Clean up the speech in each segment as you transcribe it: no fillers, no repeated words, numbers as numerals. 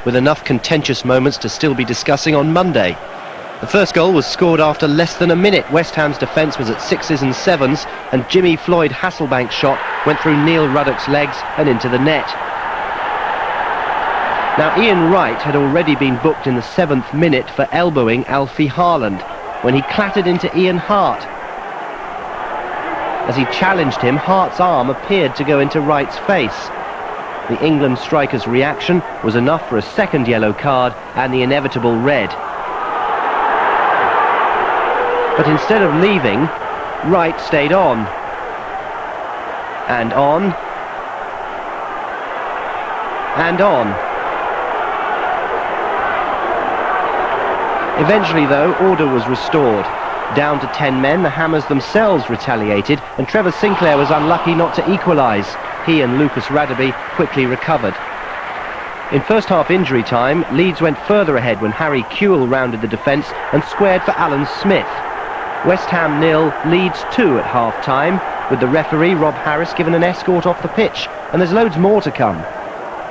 with enough contentious moments to still be discussing on Monday. The first goal was scored after less than a minute. West Ham's defence was at 6s and 7s, and Jimmy Floyd Hasselbank's shot went through Neil Ruddock's legs and into the net. Now, Ian Wright had already been booked in the 7th minute for elbowing Alfie Haaland when he clattered into Ian Hart. As he challenged him, Hart's arm appeared to go into Wright's face. The England striker's reaction was enough for a second yellow card and the inevitable red. But instead of leaving, Wright stayed on. And on. And on. Eventually, though, order was restored. Down to 10 men, the Hammers themselves retaliated, and Trevor Sinclair was unlucky not to equalise. He and Lucas Radaby quickly recovered. In first half injury time, Leeds went further ahead when Harry Kewell rounded the defence and squared for Alan Smith. West Ham 0, Leeds 2 at half-time, with the referee Rob Harris given an escort off the pitch, and there's loads more to come.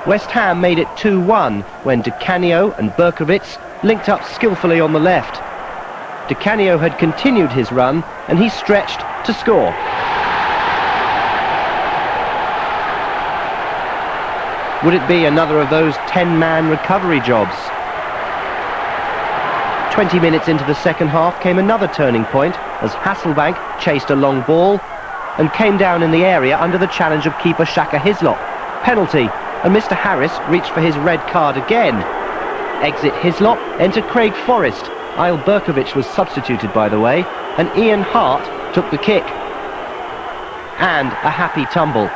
West Ham made it 2-1 when Di Canio and Berkowitz linked up skillfully on the left. Di Canio had continued his run, and he stretched to score. Would it be another of those 10-man recovery jobs? 20 minutes into the second half came another turning point as Hasselbank chased a long ball and came down in the area under the challenge of keeper Shaka Hislop. Penalty, and Mr. Harris reached for his red card again. Exit Hislop, enter Craig Forrest. Isle Berkowitz was substituted, by the way, and Ian Hart took the kick. And a happy tumble.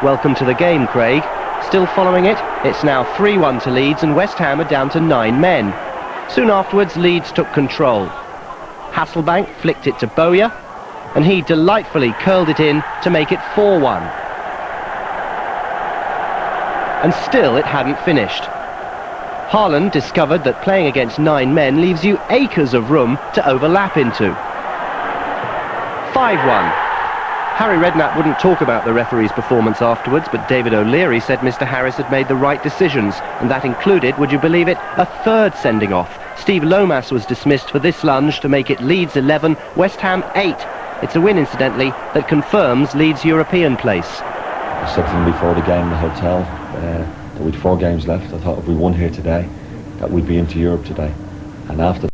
Welcome to the game, Craig. Still following it, it's now 3-1 to Leeds and West Ham are down to 9 men. Soon afterwards, Leeds took control. Hasselbank flicked it to Bowyer, and he delightfully curled it in to make it 4-1. And still it hadn't finished. Haaland discovered that playing against 9 men leaves you acres of room to overlap into. 5-1. Harry Redknapp wouldn't talk about the referee's performance afterwards, but David O'Leary said Mr. Harris had made the right decisions, and that included, would you believe it, a third sending off. Steve Lomas was dismissed for this lunge to make it Leeds 11, West Ham 8. It's a win, incidentally, that confirms Leeds' European place. I said to them before the game in the hotel that we'd 4 games left. I thought if we won here today, that we'd be into Europe today. And after